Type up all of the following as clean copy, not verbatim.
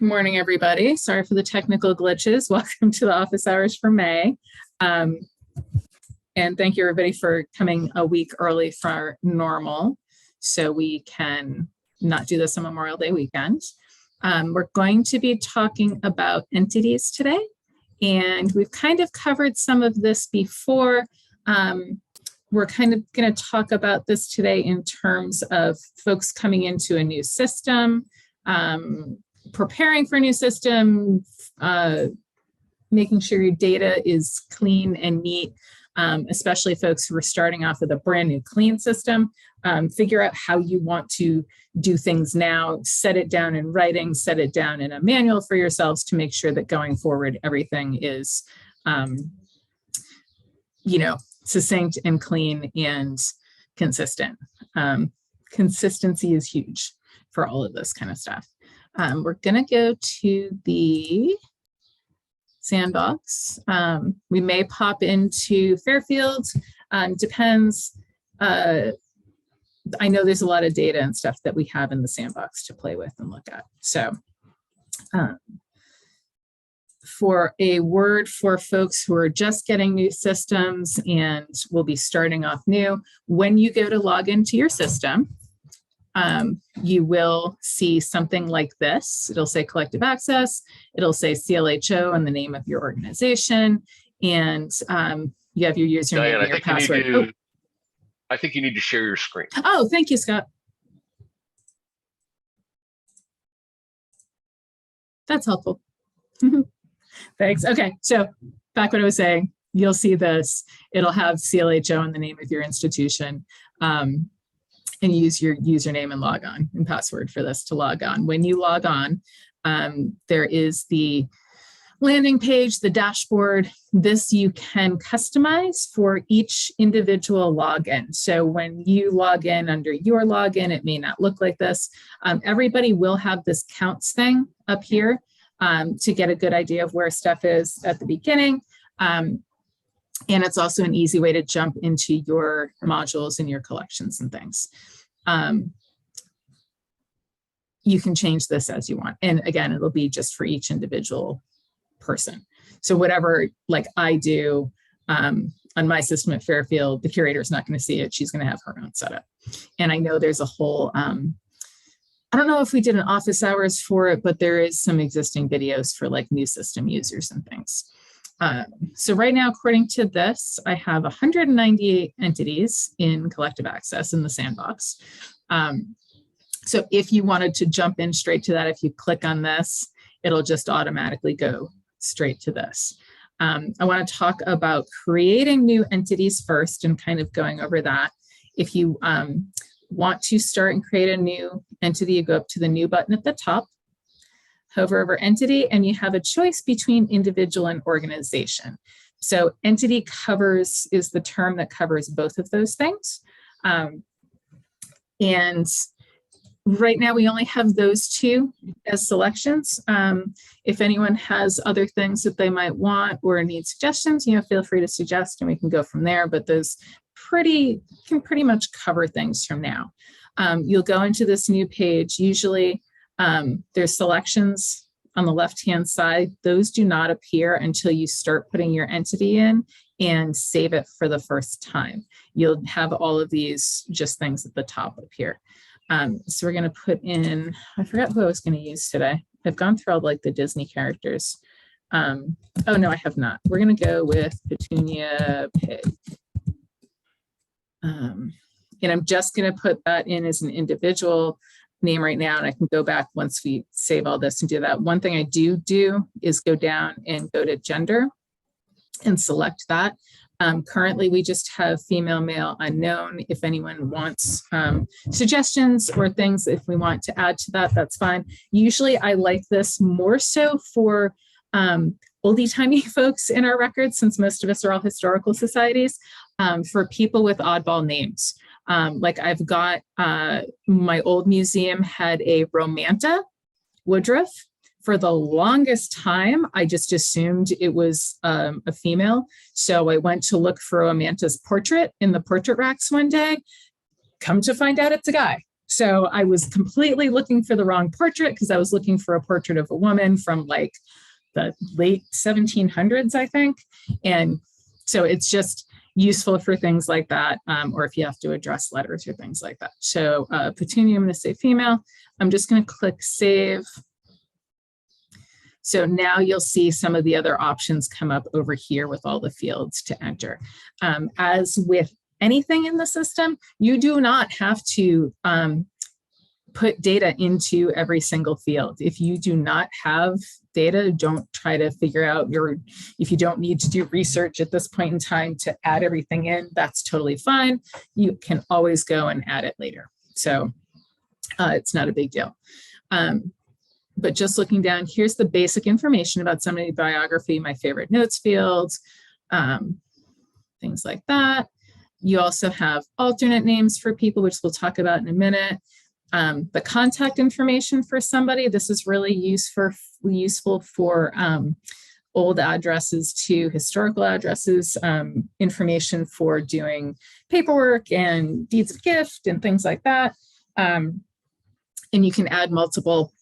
Good morning, everybody. Sorry for the technical glitches. Welcome to the office hours for May. And thank you, everybody, for coming a week early for normal so we can not do this on Memorial Day weekend. We're going to be talking about entities today, and we've kind of covered some of this before. We're kind of going to talk about this today in terms of folks coming into a new system, preparing for a new system, making sure your data is clean and neat, especially folks who are starting off with a brand new clean system. Figure out how you want to do things now, set it down in writing, set it down in a manual for yourselves to make sure that going forward, everything is, succinct and clean and consistent. Consistency is huge for all of this kind of stuff. We're going to go to the sandbox. We may pop into Fairfield. Depends. I know there's a lot of data and stuff that we have in the sandbox to play with and look at. So for a word for folks who are just getting new systems and will be starting off new, when you go to log into your system, you will see something like this. It'll say CollectiveAccess, it'll say CLHO and the name of your organization, and you have your username Diane, and your password. I think you need to share your screen. Oh, thank you, Scott. That's helpful. Thanks. Okay, so back what I was saying, you'll see this. It'll have CLHO and the name of your institution. And use your username and log on and password for this to log on. When you log on, there is the landing page, the dashboard. This you can customize for each individual login. So when you log in under your login, it may not look like this. Everybody will have this counts thing up here to get a good idea of where stuff is at the beginning. And it's also an easy way to jump into your modules and your collections and things. You can change this as you want. And again, it'll be just for each individual person. So whatever, like I do on my system at Fairfield, the curator is not going to see it. She's going to have her own setup. And I know there's a whole, I don't know if we did an office hours for it, but there is some existing videos for like new system users and things. So right now, according to this, I have 198 entities in CollectiveAccess in the sandbox. So if you wanted to jump in straight to that, if you click on this, it'll just automatically go straight to this. I want to talk about creating new entities first and kind of going over that. If you want to start and create a new entity, you go up to the new button at the top. Hover over entity, and you have a choice between individual and organization. So entity covers is the term that covers both of those things. And right now we only have those two as selections. If anyone has other things that they might want or need suggestions, feel free to suggest and we can go from there, but those can pretty much cover things from now. You'll go into this new page. Usually there's selections on the left-hand side. Those do not appear until you start putting your entity in and save it for the first time. You'll have all of these just things at the top up here. So we're going to put in, I forgot who I was going to use today. I've gone through all like the Disney characters. Oh no, I have not. We're going to go with Petunia Pig. And I'm just going to put that in as an individual name right now, and I can go back once we save all this and do that. One thing I do is go down and go to gender and select that. Currently, we just have female, male, unknown. If anyone wants suggestions or things, if we want to add to that, that's fine. Usually I like this more so for oldie-timey folks in our records, since most of us are all historical societies, for people with oddball names. Like I've got, my old museum had a Romanta Woodruff. For the longest time, I just assumed it was a female. So I went to look for Romanta's portrait in the portrait racks one day. Come to find out it's a guy. So I was completely looking for the wrong portrait because I was looking for a portrait of a woman from like the late 1700s, I think. And so it's just useful for things like that, or if you have to address letters or things like that. So Petunia, I'm going to say female. I'm just going to click save. So now you'll see some of the other options come up over here with all the fields to enter. As with anything in the system, you do not have to put data into every single field. If you do not have data, don't try to figure out if you don't need to do research at this point in time to add everything in, that's totally fine. You can always go and add it later. So it's not a big deal. But just looking down, here's the basic information about somebody's biography, my favorite notes fields, things like that. You also have alternate names for people, which we'll talk about in a minute. The contact information for somebody, this is really useful for old addresses to historical addresses, information for doing paperwork and deeds of gift and things like that. And you can add multiple,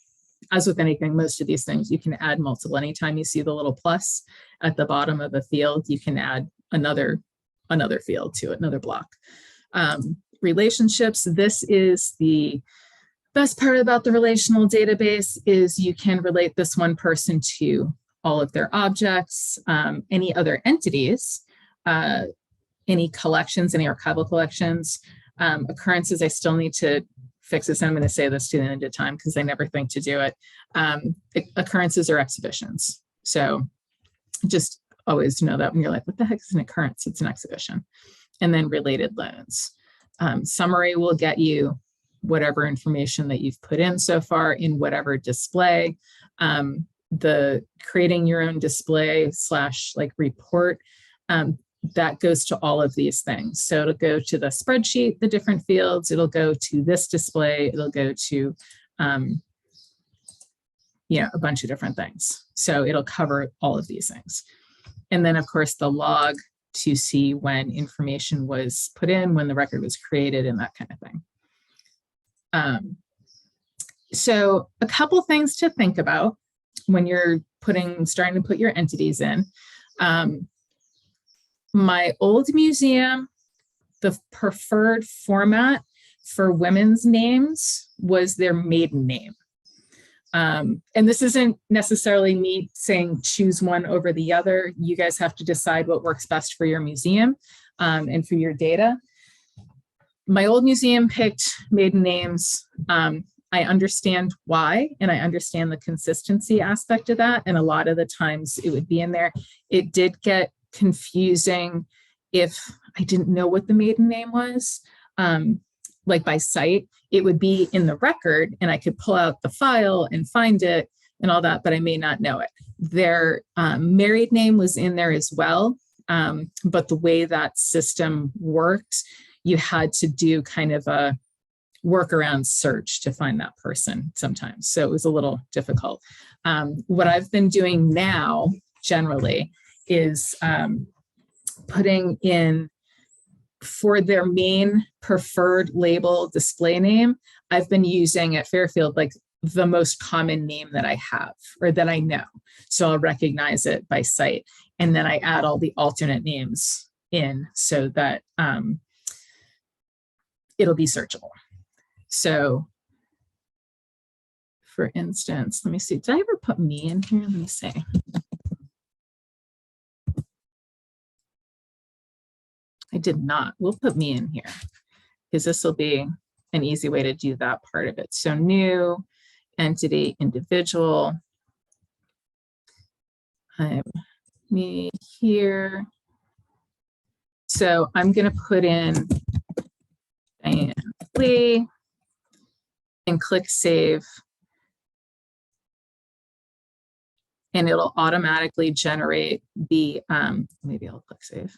as with anything, most of these things, you can add multiple. Anytime you see the little plus at the bottom of a field, you can add another field to it, another block. Relationships, this is the best part about the relational database, is you can relate this one person to all of their objects, any other entities, any collections, any archival collections, occurrences. I still need to fix this. I'm going to say this to the end of time because I never think to do it. Occurrences or exhibitions. So just always know that when you're like, what the heck is an occurrence? It's an exhibition. And then related loans. Summary will get you whatever information that you've put in so far in whatever display. The creating your own display / like report, that goes to all of these things. So it'll go to the spreadsheet, the different fields, it'll go to this display, it'll go to a bunch of different things. So it'll cover all of these things. And then of course the log to see when information was put in, when the record was created, and that kind of thing. So a couple things to think about when you're starting to put your entities in. My old museum, the preferred format for women's names was their maiden name. And this isn't necessarily me saying choose one over the other. You guys have to decide what works best for your museum and for your data. My old museum picked maiden names. I understand why, and I understand the consistency aspect of that. And a lot of the times it would be in there. It did get confusing if I didn't know what the maiden name was. Like by site, it would be in the record and I could pull out the file and find it and all that, but I may not know it. Their married name was in there as well. But the way that system worked, you had to do kind of a workaround search to find that person sometimes. So it was a little difficult. What I've been doing now generally is putting in for their main preferred label display name, I've been using at Fairfield like the most common name that I have or that I know. So I'll recognize it by site. And then I add all the alternate names in so that it'll be searchable. So for instance, let me see, did I ever put me in here? Let me see. I did not. We'll put me in here because this will be an easy way to do that part of it. So new, entity, individual. I'm me here. So I'm going to put in Diane Lee and click save. And it'll automatically generate the, maybe I'll click save.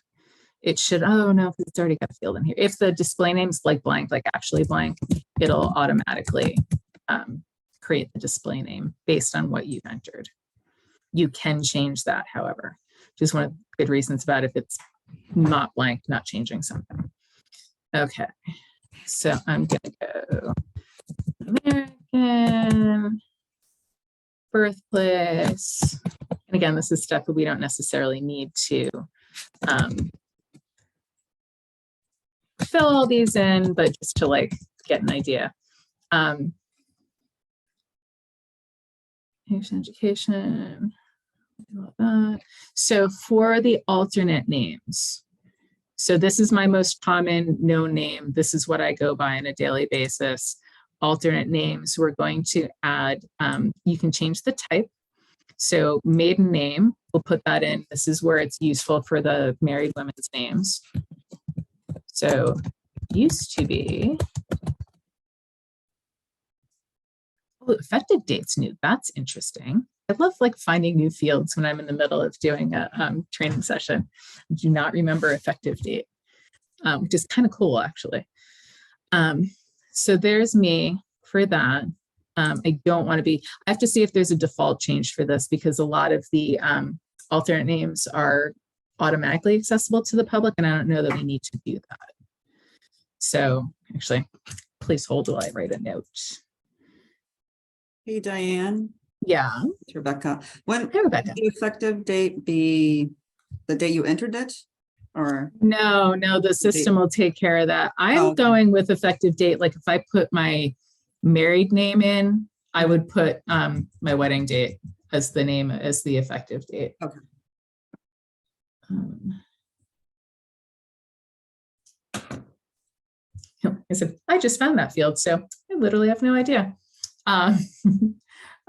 It should, oh no, it's already got a field in here. If the display name's like blank, like actually blank, it'll automatically create the display name based on what you've entered. You can change that, however, just one of the good reasons about if it's not blank, not changing something. Okay, so I'm gonna go American, birthplace. And again, this is stuff that we don't necessarily need to fill all these in, but just to like get an idea. Education, that. So for the alternate names, so this is my most common known name. This is what I go by on a daily basis. Alternate names, we're going to add, you can change the type. So maiden name, we'll put that in. This is where it's useful for the married women's names. So used to be, oh, effective date's new. That's interesting. I love like finding new fields when I'm in the middle of doing a training session. I do not remember effective date, which is kind of cool actually. So there's me for that. I don't want to be, I have to see if there's a default change for this because a lot of the alternate names are automatically accessible to the public and I don't know that we need to do that. So actually, please hold while I write a note. Hey, Diane. Yeah. It's Rebecca. When Hey, Rebecca. the effective date be the date you entered it? Or No, the system will take care of that. I'm going with effective date. Like if I put my married name in, I would put my wedding date as the name, as the effective date. Okay. I said, I just found that field, so I literally have no idea.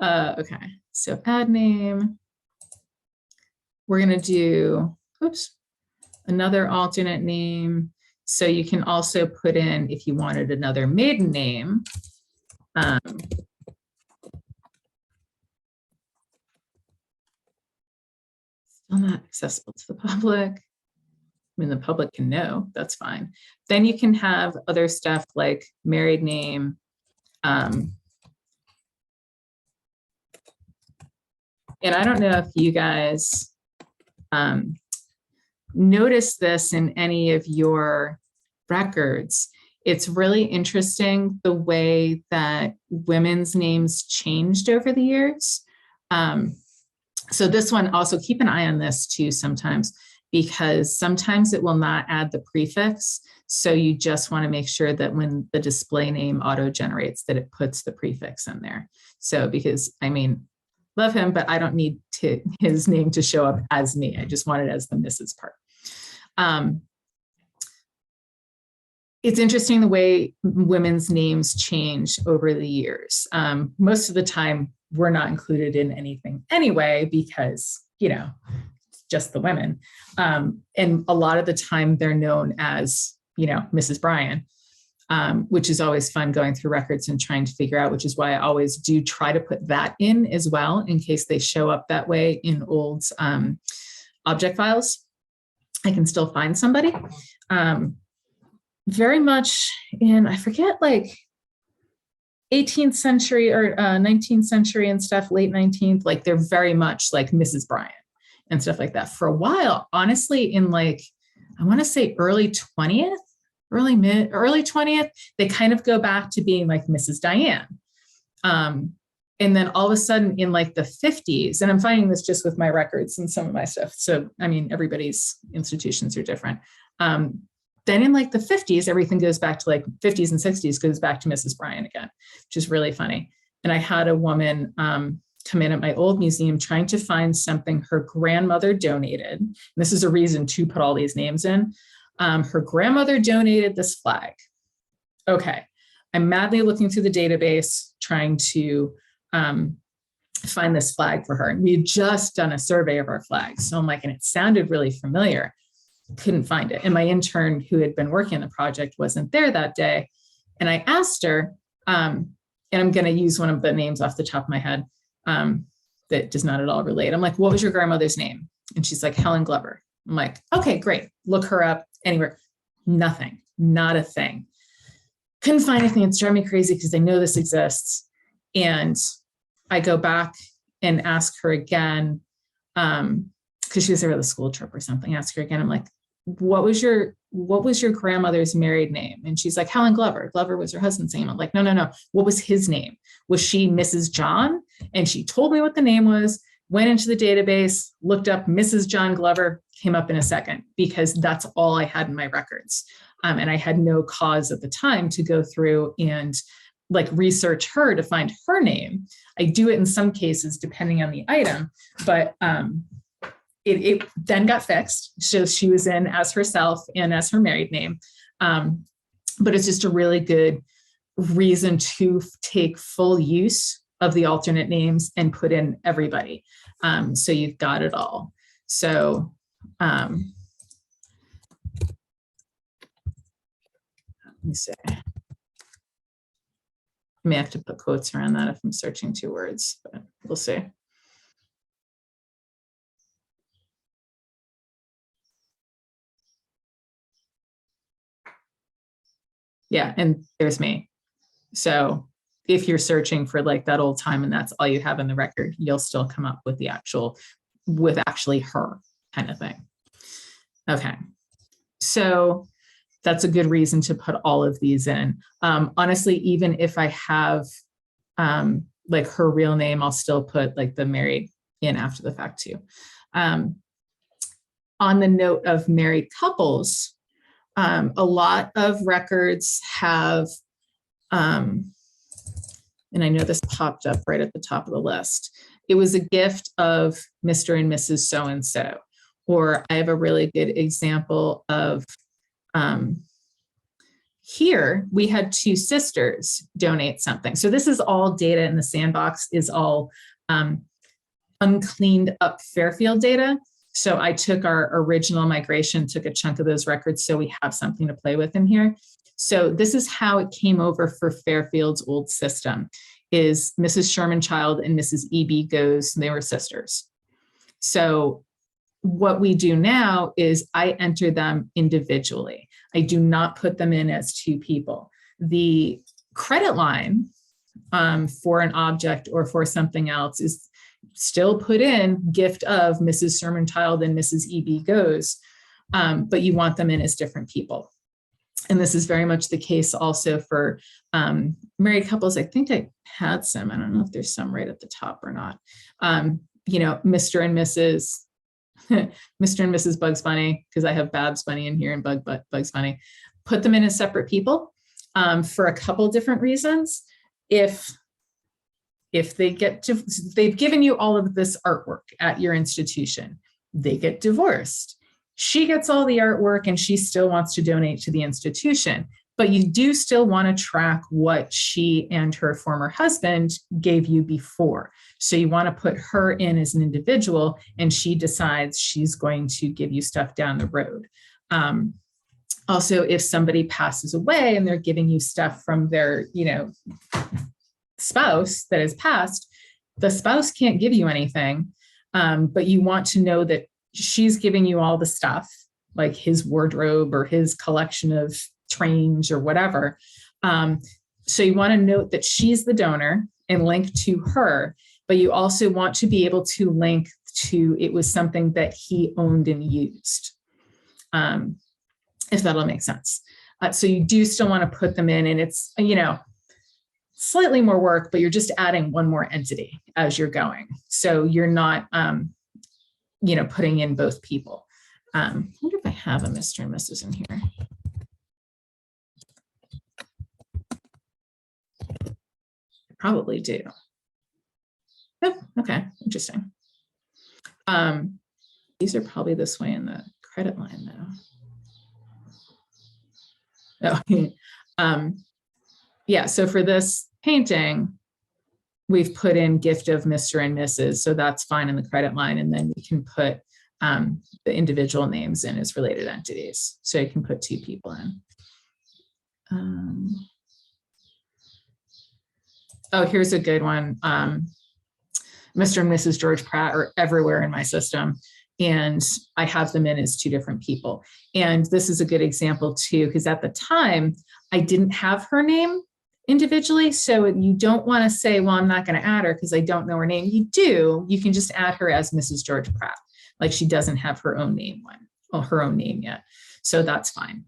Okay, so add name. We're gonna do, oops, another alternate name. So you can also put in, if you wanted another maiden name, still not accessible to the public. I mean, the public can know, that's fine. Then you can have other stuff like married name. And I don't know if you guys notice this in any of your records. It's really interesting the way that women's names changed over the years. So this one, also keep an eye on this too sometimes, because sometimes it will not add the prefix. So you just want to make sure that when the display name auto generates that it puts the prefix in there. So because, I mean, love him, but I don't need his name to show up as me. I just want it as the Mrs. part. It's interesting the way women's names change over the years. Most of the time, we're not included in anything anyway, because, you know, it's just the women. And a lot of the time they're known as, you know, Mrs. Bryan, which is always fun going through records and trying to figure out, which is why I always do try to put that in as well, in case they show up that way in old object files. I can still find somebody. Very much in, I forget, like 18th century or 19th century and stuff, late 19th, like they're very much like Mrs. Bryan and stuff like that. For a while, honestly, in like, I want to say early 20th, early 20th, they kind of go back to being like Mrs. Diane. And then all of a sudden in like the 50s, and I'm finding this just with my records and some of my stuff. So, I mean, everybody's institutions are different. Then in like the 50s, everything goes back to like 50s and 60s goes back to Mrs. Bryan again, which is really funny. And I had a woman come in at my old museum trying to find something her grandmother donated. And this is a reason to put all these names in. Her grandmother donated this flag. Okay, I'm madly looking through the database trying to find this flag for her. And we had just done a survey of our flags. So I'm like, and it sounded really familiar. Couldn't find it. And my intern who had been working on the project wasn't there that day. And I asked her, and I'm going to use one of the names off the top of my head that does not at all relate. I'm like, what was your grandmother's name? And she's like, Helen Glover. I'm like, okay, great. Look her up anywhere. Nothing, not a thing. Couldn't find anything. It's driving me crazy because I know this exists. And I go back and ask her again, because she was there with a school trip or something. Ask her again. I'm like, what was your grandmother's married name? And she's like, Helen Glover. Glover was her husband's name. I'm like, no. What was his name? Was she Mrs. John? And she told me what the name was, went into the database, looked up Mrs. John Glover, came up in a second, because that's all I had in my records. And I had no cause at the time to go through and like research her to find her name. I do it in some cases, depending on the item, but it then got fixed. So she was in as herself and as her married name. But it's just a really good reason to take full use of the alternate names and put in everybody. So you've got it all. So let me see. I may have to put quotes around that if I'm searching 2 words, but we'll see. Yeah, and there's me. So if you're searching for like that old time and that's all you have in the record, you'll still come up with the actually her kind of thing. Okay, so that's a good reason to put all of these in. Honestly, even if I have like her real name, I'll still put like the married in after the fact too. On the note of married couples, a lot of records have, and I know this popped up right at the top of the list. It was a gift of Mr. and Mrs. So-and-so, or I have a really good example of, here we had 2 sisters donate something. So this is all data in the sandbox, is all uncleaned up Fairfield data. So I took our original migration, took a chunk of those records so we have something to play with in here. So this is how it came over for Fairfield's old system, is Mrs. Sherman Child and Mrs. E.B. Goes, they were sisters. So what we do now is I enter them individually. I do not put them in as 2 people. The credit line for an object or for something else is still put in gift of Mrs. Sherman Child and Mrs. E.B. Goes, but you want them in as different people. And this is very much the case also for married couples. I think I had some, I don't know if there's some right at the top or not. You know, Mr. and Mrs. Mr. and Mrs. Bugs Bunny, because I have Babs Bunny in here and Bugs Bunny, put them in as separate people for a couple different reasons. If they get to, they've given you all of this artwork at your institution, they get divorced. She gets all the artwork and she still wants to donate to the institution, but you do still want to track what she and her former husband gave you before. So you want to put her in as an individual and she decides she's going to give you stuff down the road. Also, if somebody passes away and they're giving you stuff from their, you know, spouse that has passed, the spouse can't give you anything, but you want to know that she's giving you all the stuff, like his wardrobe or his collection of trains or whatever. So you want to note that she's the donor and link to her, but you also want to be able to link to it was something that he owned and used, if that'll make sense. So you do still want to put them in, and it's, you know, slightly more work, but you're just adding one more entity as you're going. So you're not, you know, putting in both people. I wonder if I have a Mr. and Mrs. in here. I probably do. Oh, okay, interesting. These are probably this way in the credit line though. Oh, yeah, so for this painting, we've put in gift of Mr. and Mrs. So that's fine in the credit line. And then we can put the individual names in as related entities. So you can put 2 people in. Oh, here's a good one. Mr. and Mrs. George Pratt are everywhere in my system, and I have them in as 2 different people. And this is a good example too, because at the time I didn't have her name individually. So you don't want to say, well, I'm not going to add her because I don't know her name. You do, you can just add her as Mrs. George Pratt, like she doesn't have her own name one. her own name yet. So that's fine.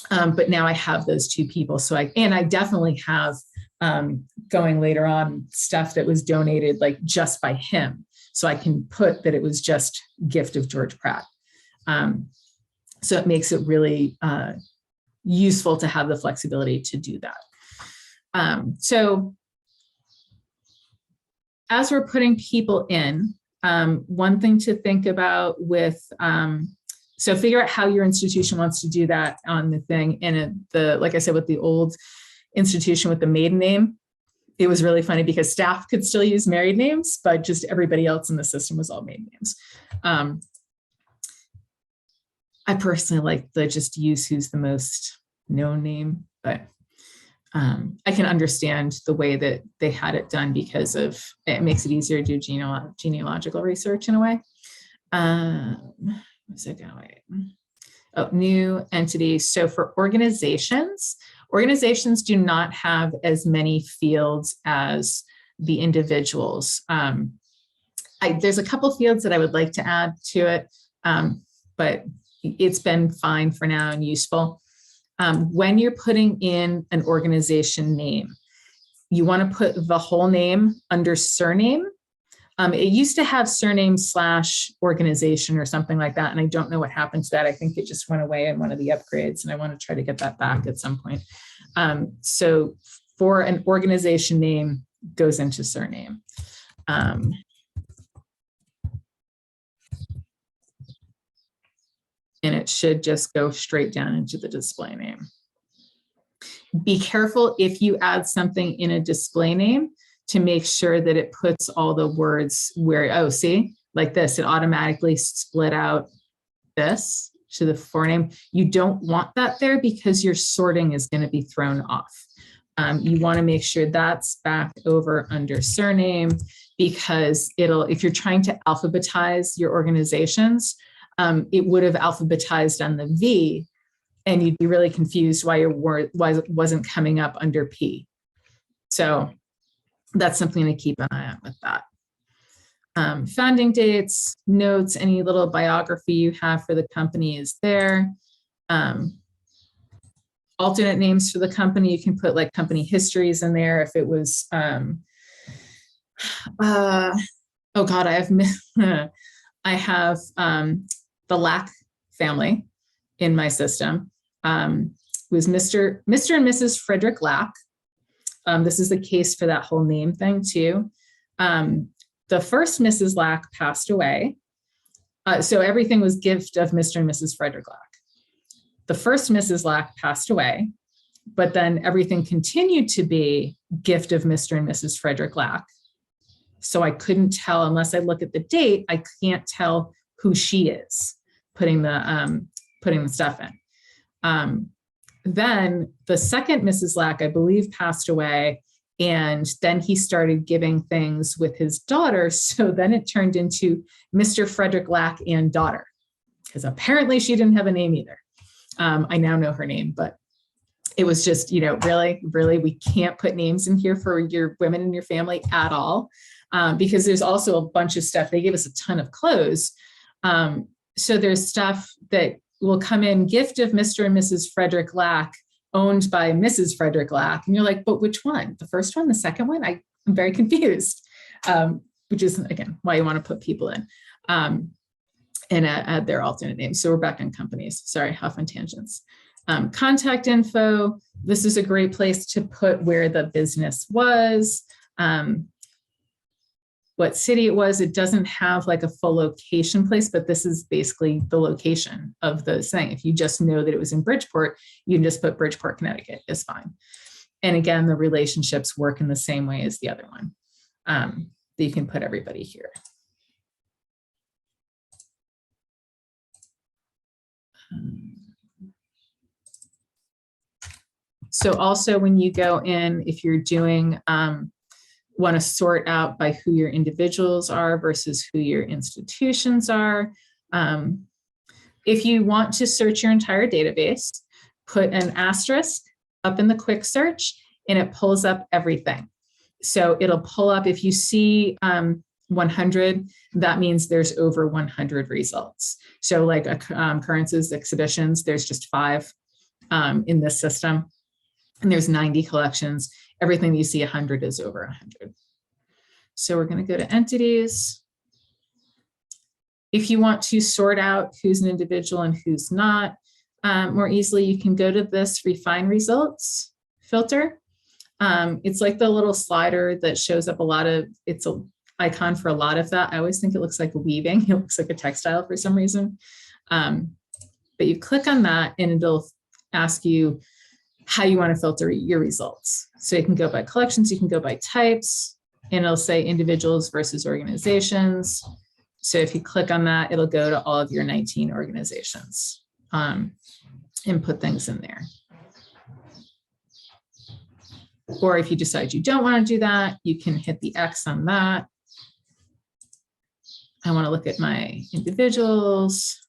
But now I have those two people. So I definitely have going later on stuff that was donated like just by him. So I can put that it was just gift of George Pratt. So it makes it really useful to have the flexibility to do that. So as we're putting people in, one thing to think about with, so figure out how your institution wants to do that on the thing. And like I said, with the old institution with the maiden name, it was really funny because staff could still use married names, but just everybody else in the system was all maiden names. I personally like the just use who's the most known name, but I can understand the way that they had it done because of it makes it easier to do genealogical research in a way. Where's it going? Oh, new entity. So for organizations do not have as many fields as the individuals. There's a couple fields that I would like to add to it, but it's been fine for now and useful. When you're putting in an organization name, you want to put the whole name under surname. It used to have surname / organization or something like that. And I don't know what happened to that. I think it just went away in one of the upgrades and I want to try to get that back at some point. So for an organization name goes into surname. And it should just go straight down into the display name. Be careful if you add something in a display name to make sure that it puts all the words where, oh, see, like this, it automatically split out this to the forename. You don't want that there because your sorting is going to be thrown off. You want to make sure that's back over under surname because if you're trying to alphabetize your organizations, it would have alphabetized on the V and you'd be really confused why your word wasn't coming up under P. So that's something to keep an eye on with that. Founding dates, notes, any little biography you have for the company is there. Alternate names for the company, you can put like company histories in there if it was, oh God, I have the Lack family in my system. It was Mr. and Mrs. Frederick Lack. This is the case for that whole name thing too. The first Mrs. Lack passed away. So everything was gift of Mr. and Mrs. Frederick Lack. The first Mrs. Lack passed away, but then everything continued to be gift of Mr. and Mrs. Frederick Lack. So I couldn't tell unless I look at the date, I can't tell who she is putting the stuff in. Then the second Mrs. Lack, I believe, passed away. And then he started giving things with his daughter. So then it turned into Mr. Frederick Lack and daughter, because apparently she didn't have a name either. I now know her name, but it was just, really, we can't put names in here for your women in your family at all. Because there's also a bunch of stuff. They gave us a ton of clothes. So there's stuff that will come in gift of Mr. and Mrs. Frederick Lack, owned by Mrs. Frederick Lack. And you're like, but which one? The first one, the second one? I'm very confused, which is, again, why you want to put people in and add their alternate names. So we're back on companies. Sorry, off on tangents. Contact info. This is a great place to put where the business was, what city it was. It doesn't have like a full location place, but this is basically the location of the thing. If you just know that it was in Bridgeport, you can just put Bridgeport, Connecticut is fine. And again, the relationships work in the same way as the other one. That you can put everybody here. So also when you go in, if you're doing, want to sort out by who your individuals are versus who your institutions are. If you want to search your entire database, put an asterisk up in the quick search and it pulls up everything. So it'll pull up if you see 100, that means there's over 100 results. So like occurrences, exhibitions, there's just 5 in this system, and there's 90 collections. Everything you see 100 is over 100. So we're going to go to entities. If you want to sort out who's an individual and who's not more easily, you can go to this refine results filter. It's like the little slider that shows up a lot of, it's an icon for a lot of that. I always think it looks like a weaving. It looks like a textile for some reason. But you click on that and it'll ask you how you want to filter your results. So you can go by collections, you can go by types, and it'll say individuals versus organizations. So if you click on that, it'll go to all of your 19 organizations and put things in there. Or if you decide you don't want to do that, you can hit the X on that. I want to look at my individuals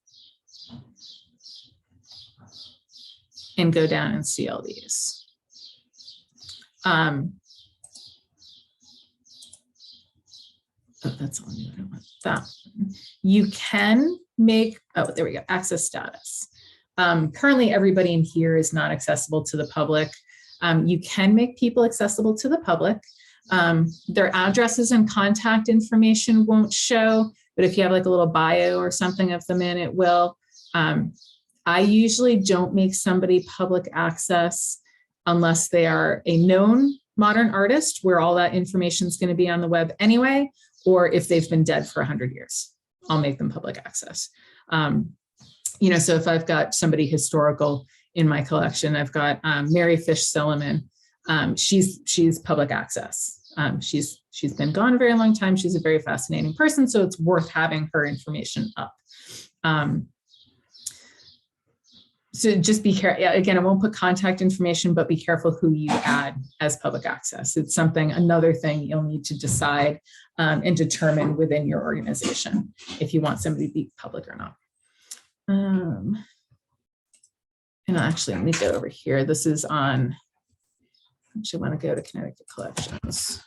and go down and see all these. Oh, that's all you don't want that. You can make, oh, there we go, access status. Currently, everybody in here is not accessible to the public. You can make people accessible to the public. Their addresses and contact information won't show, but if you have like a little bio or something of them in, it will. I usually don't make somebody public access unless they are a known modern artist where all that information is going to be on the web anyway, or if they've been dead for 100 years, I'll make them public access. You know, so if I've got somebody historical in my collection, I've got Mary Fish Silliman. She's public access. She's been gone a very long time. She's a very fascinating person, so it's worth having her information up. So just be careful. Again, I won't put contact information, but be careful who you add as public access. It's something, another thing you'll need to decide and determine within your organization if you want somebody to be public or not. And actually, let me go over here. This is on, I actually want to go to Connecticut Collections,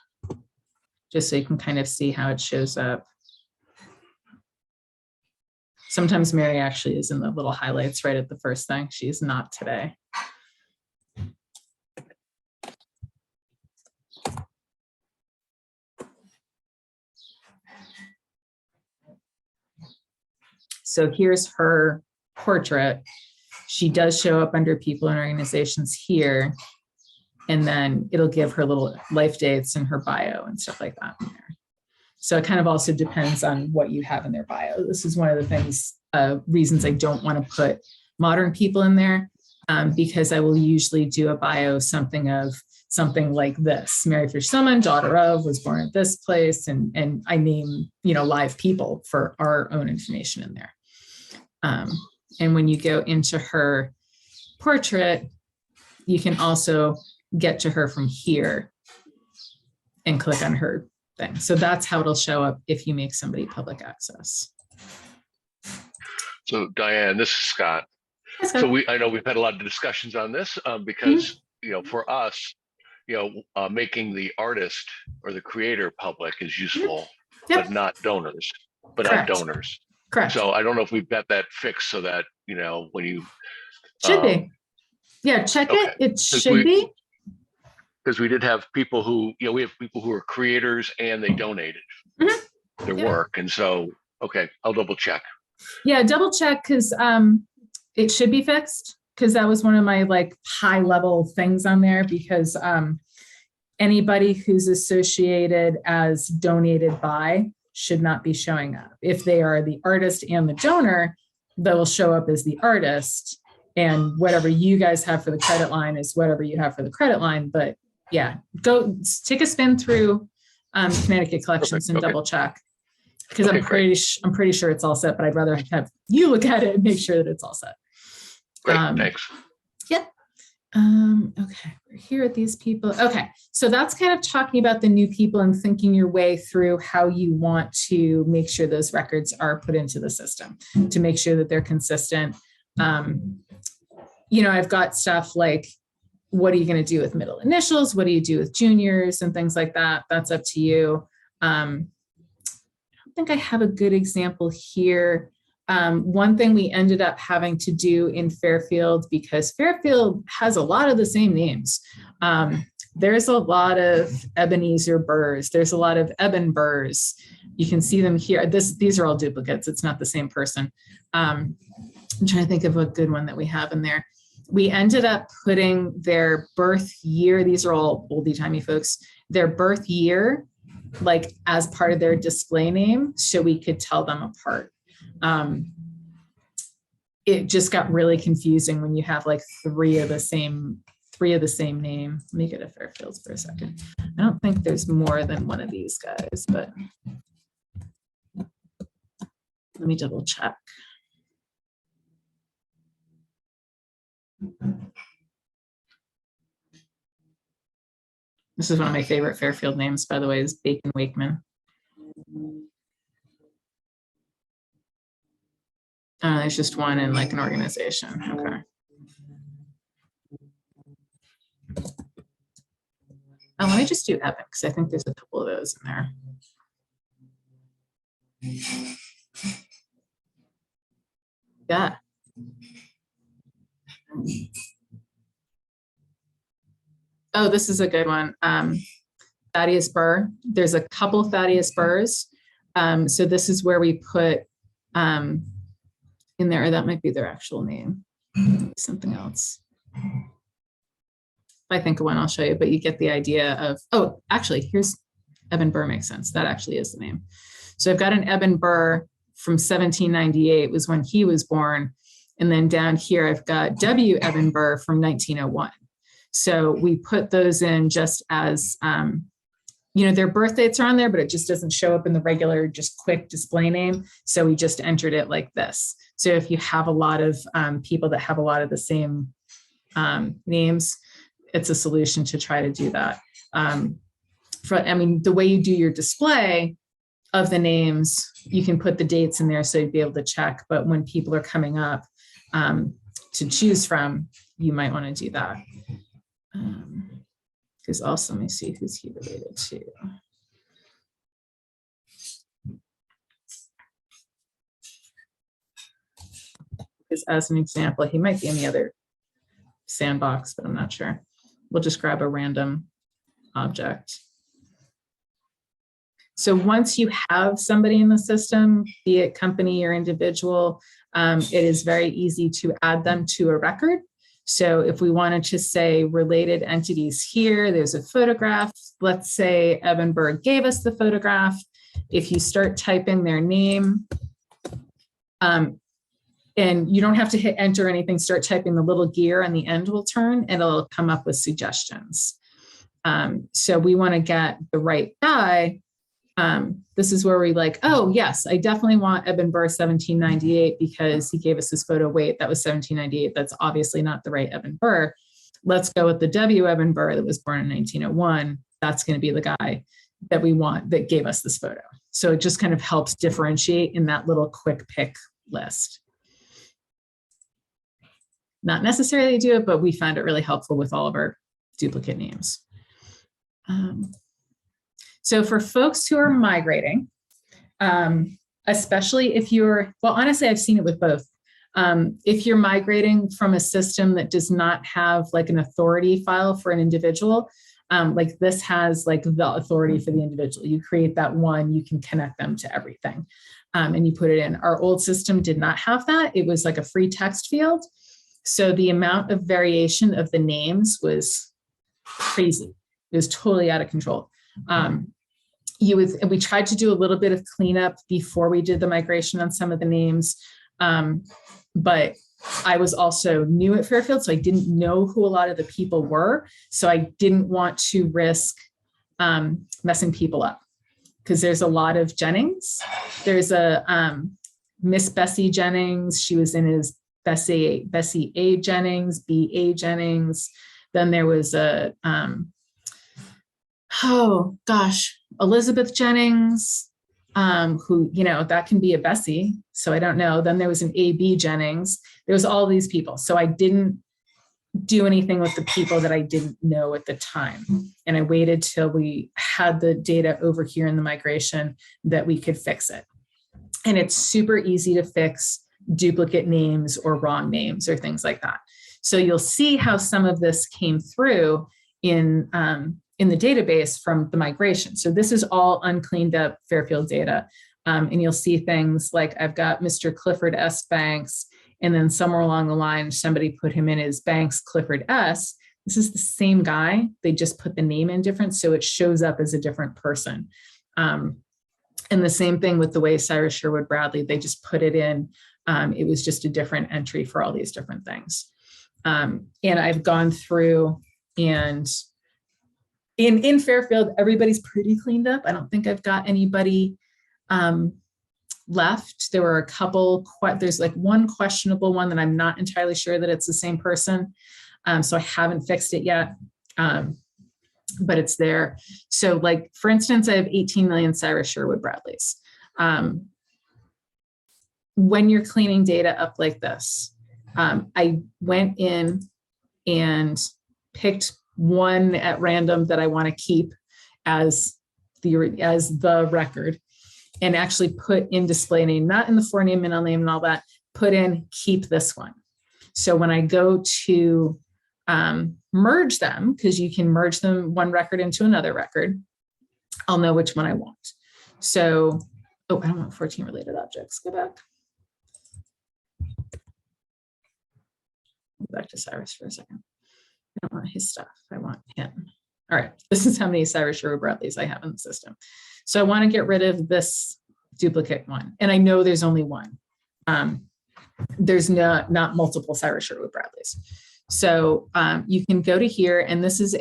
just so you can kind of see how it shows up. Sometimes Mary actually is in the little highlights right at the first thing. She is not today. So here's her portrait. She does show up under people and organizations here, and then it'll give her little life dates and her bio and stuff like that in there. So it kind of also depends on what you have in their bio. This is one of the things, reasons I don't want to put modern people in there, because I will usually do a bio something like this. Mary Fish Silliman, daughter of, was born at this place, and I name, you know, live people for our own information in there. And when you go into her portrait, you can also get to her from here and click on her thing. So that's how it'll show up if you make somebody public access. So Diane, this is Scott. Hi, Scott. So I know we've had a lot of discussions on this because, you know, for us, you know, making the artist or the creator public is useful, Yep. but not donors, Correct. not donors. Correct. So I don't know if we've got that fixed so that, you know, when you Should be. Yeah, check it. It should be. Because we did have people who, you know, we have people who are creators and they donated their work. And so, okay, I'll double check. Yeah, double check, because it should be fixed, because that was one of my like high level things on there, because anybody who's associated as donated by should not be showing up. If they are the artist and the donor, they will show up as the artist, and whatever you guys have for the credit line is whatever you have for the credit line. But yeah, go take a spin through Connecticut Collections and double check, because I'm pretty sure it's all set, but I'd rather have you look at it and make sure that it's all set. Great, thanks. Yep. Okay, we're here at these people. Okay, so that's kind of talking about the new people and thinking your way through how you want to make sure those records are put into the system to make sure that they're consistent. You know, I've got stuff like, what are you going to do with middle initials? What do you do with juniors and things like that? That's up to you. think I have a good example here. One thing we ended up having to do in Fairfield, because Fairfield has a lot of the same names. There's a lot of Ebenezer Burrs. There's a lot of Eben Burrs. You can see them here. These are all duplicates. It's not the same person. I'm trying to think of a good one that we have in there. We ended up putting their birth year. These are all oldie-timey folks. Their birth year, like as part of their display name, so we could tell them apart. It just got really confusing when you have like three of the same name. Let me get a Fairfields for a second. I don't think there's more than one of these guys, but let me double check. This is one of my favorite Fairfield names, by the way, is Bacon Wakeman. There's just one in like an organization. Okay. Oh, let me just do Epic, because I think there's a couple of those in there. Yeah. Oh, this is a good one. Thaddeus Burr. There's a couple Thaddeus Burrs. So this is where we put in there, or that might be their actual name. Something else. If I think of one, I'll show you, but you get the idea of, oh, actually, here's Eben Burr makes sense. That actually is the name. So I've got an Eben Burr from 1798 was when he was born. And then down here, I've got W. Eben Burr from 1901. So we put those in just as, you know, their birth dates are on there, but it just doesn't show up in the regular, just quick display name. So we just entered it like this. So if you have a lot of people that have a lot of the same names, it's a solution to try to do that. I mean, the way you do your display of the names, you can put the dates in there so you'd be able to check. But when people are coming up to choose from, you might want to do that. Because also, let me see, who's he related to? Because as an example, he might be in the other sandbox, but I'm not sure. We'll just grab a random object. So once you have somebody in the system, be it company or individual, it is very easy to add them to a record. So if we wanted to say related entities here, there's a photograph. Let's say Eben Burr gave us the photograph. If you start typing their name, and you don't have to hit enter or anything, start typing, the little gear on the end will turn and it'll come up with suggestions. So we want to get the right guy. This is where we like, oh yes, I definitely want Eben Burr 1798 because he gave us this photo. Wait, that was 1798. That's obviously not the right Eben Burr. Let's go with the W. Eben Burr that was born in 1901. That's going to be the guy that we want that gave us this photo. So it just kind of helps differentiate in that little quick pick list. Not necessarily do it, but we found it really helpful with all of our duplicate names. So for folks who are migrating, especially if you're, well, honestly, I've seen it with both. If you're migrating from a system that does not have like an authority file for an individual, like this has like the authority for the individual. You create that one, you can connect them to everything, and you put it in. Our old system did not have that. It was like a free text field. So the amount of variation of the names was crazy. It was totally out of control. We tried to do a little bit of cleanup before we did the migration on some of the names, but I was also new at Fairfield, so I didn't know who a lot of the people were. So I didn't want to risk messing people up, because there's a lot of Jennings. There's a Miss Bessie Jennings. She was in his Bessie A. Jennings, B.A. Jennings. Then there was a, oh gosh, Elizabeth Jennings, who, you know, that can be a Bessie. So I don't know. Then there was an A.B. Jennings. There was all these people. So I didn't do anything with the people that I didn't know at the time. And I waited till we had the data over here in the migration that we could fix it. And it's super easy to fix duplicate names or wrong names or things like that. So you'll see how some of this came through in the database from the migration. So this is all uncleaned up Fairfield data. And you'll see things like I've got Mr. Clifford S. Banks, and then somewhere along the line, somebody put him in as Banks Clifford S. This is the same guy. They just put the name in different, so it shows up as a different person. And the same thing with the way Cyrus Sherwood Bradley, they just put it in. It was just a different entry for all these different things. And I've gone through, and in Fairfield, everybody's pretty cleaned up. I don't think I've got anybody left. There were a couple, there's like one questionable one that I'm not entirely sure that it's the same person. So I haven't fixed it yet, but it's there. So like, for instance, I have 18 million Cyrus Sherwood Bradleys. When you're cleaning data up like this, I went in and picked one at random that I want to keep as the record, and actually put in display name, not in the forename, middle name and all that, put in keep this one. So when I go to merge them, because you can merge them one record into another record, I'll know which one I want. So, oh, I don't want 14 related objects. Go back. Go back to Cyrus for a second. I don't want his stuff. I want him. All right, this is how many Cyrus Sherwood Bradleys I have in the system. So I want to get rid of this duplicate one. And I know there's only one. There's not multiple Cyrus Sherwood Bradleys. So you can go to here, and this is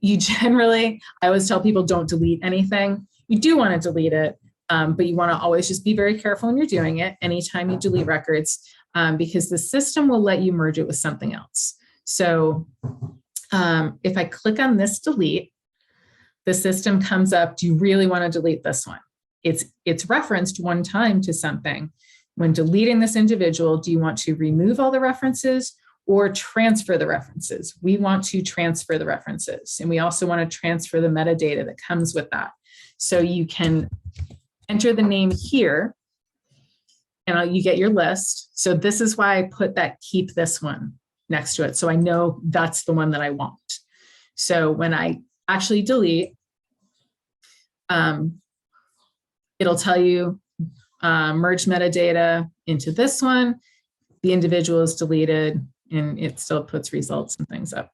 you generally, I always tell people don't delete anything. You do want to delete it, but you want to always just be very careful when you're doing it anytime you delete records, because the system will let you merge it with something else. So if I click on this delete, the system comes up, do you really want to delete this one? It's referenced one time to something. When deleting this individual, do you want to remove all the references or transfer the references? We want to transfer the references, and we also want to transfer the metadata that comes with that. So you can enter the name here, and you get your list. So this is why I put that keep this one next to it, so I know that's the one that I want. So when I actually delete, it'll tell you merge metadata into this one. The individual is deleted, and it still puts results and things up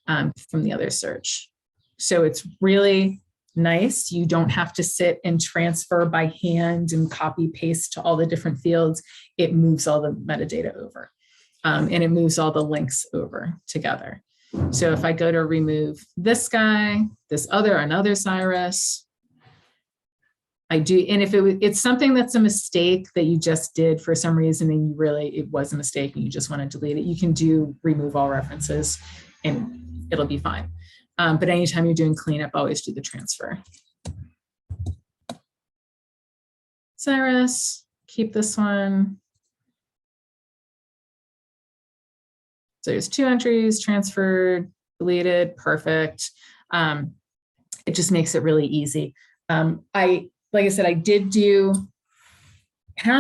from the other search. So it's really nice. You don't have to sit and transfer by hand and copy paste to all the different fields. It moves all the metadata over, and it moves all the links over together. So if I go to remove this guy, another Cyrus, I do, and if it's something that's a mistake that you just did for some reason, and it was a mistake and you just want to delete it, you can do remove all references and it'll be fine. But anytime you're doing cleanup, always do the transfer. Cyrus, keep this one. So there's 2 entries, transferred, deleted, perfect. It just makes it really easy. Like I said, I don't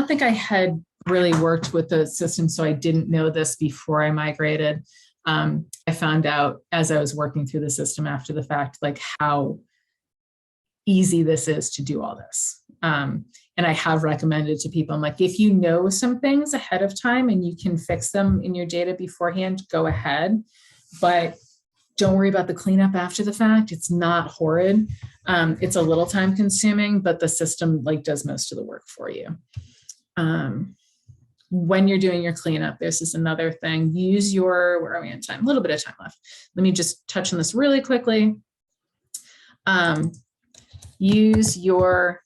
think I had really worked with the system, so I didn't know this before I migrated. I found out as I was working through the system after the fact, like how easy this is to do all this. And I have recommended to people, I'm like, if you know some things ahead of time and you can fix them in your data beforehand, go ahead. But don't worry about the cleanup after the fact. It's not horrid. It's a little time consuming, but the system does most of the work for you. When you're doing your cleanup, this is another thing. Use your, where are we in time? A little bit of time left. Let me just touch on this really quickly. Use your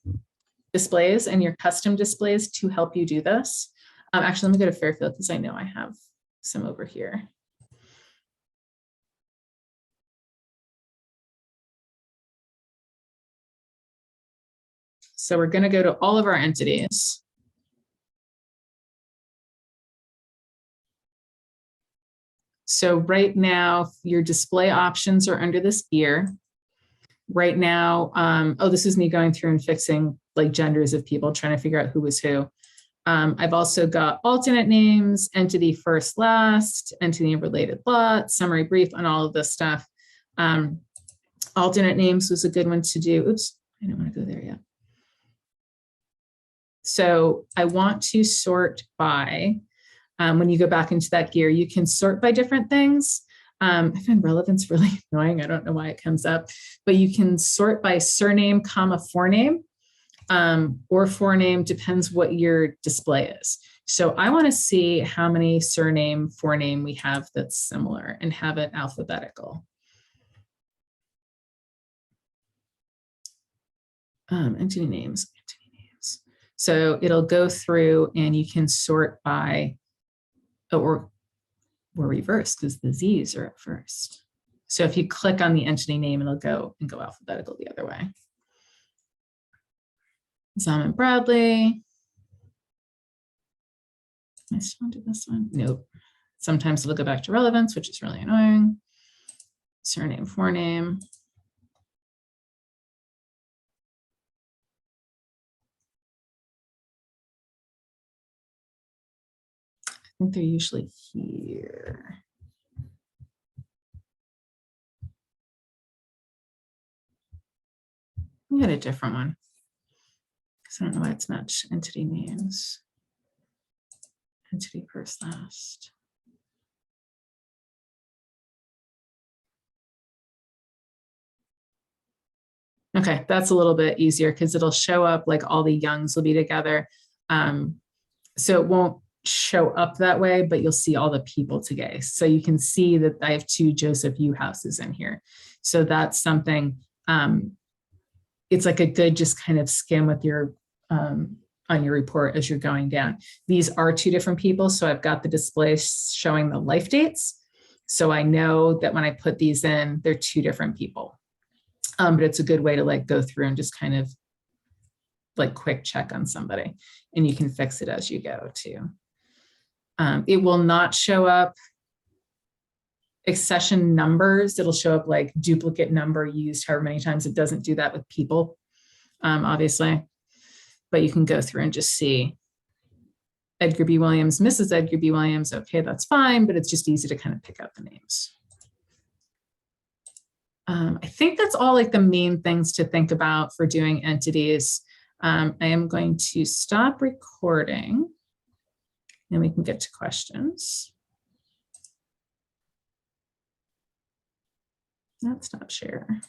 displays and your custom displays to help you do this. Actually, let me go to Fairfield because I know I have some over here. So we're going to go to all of our entities. So right now, your display options are under this gear. Right now, oh, this is me going through and fixing like genders of people, trying to figure out who was who. I've also got alternate names, entity first, last, entity related lot, summary brief, and all of this stuff. Alternate names was a good one to do. Oops, I don't want to go there yet. So I want to sort by, when you go back into that gear, you can sort by different things. I find relevance really annoying. I don't know why it comes up, but you can sort by surname, comma, forename, or forename, depends what your display is. So I want to see how many surname, forename we have that's similar and have it alphabetical. Entity names. So it'll go through and you can sort by, or reverse because the Z's are at first. So if you click on the entity name, it'll go and go alphabetical the other way. Zaman Bradley. I still do this one? Nope. Sometimes it'll go back to relevance, which is really annoying. Surname, forename. I think they're usually here. We got a different one. I don't know why it's not entity names. Entity first, last. Okay, that's a little bit easier because it'll show up like all the youngs will be together. So it won't show up that way, but you'll see all the people together. So you can see that I have 2 Joseph U houses in here. So that's something, it's like a good just kind of skim with your, on your report as you're going down. These are 2 different people. So I've got the display showing the life dates. So I know that when I put these in, they're 2 different people. But it's a good way to like go through and just kind of like quick check on somebody, and you can fix it as you go too. It will not show up accession numbers. It'll show up like duplicate number used however many times. It doesn't do that with people, obviously, but you can go through and just see Edgar B. Williams, Mrs. Edgar B. Williams. Okay, that's fine, but it's just easy to kind of pick out the names. I think that's all like the main things to think about for doing entities. I am going to stop recording and we can get to questions. Not stop share.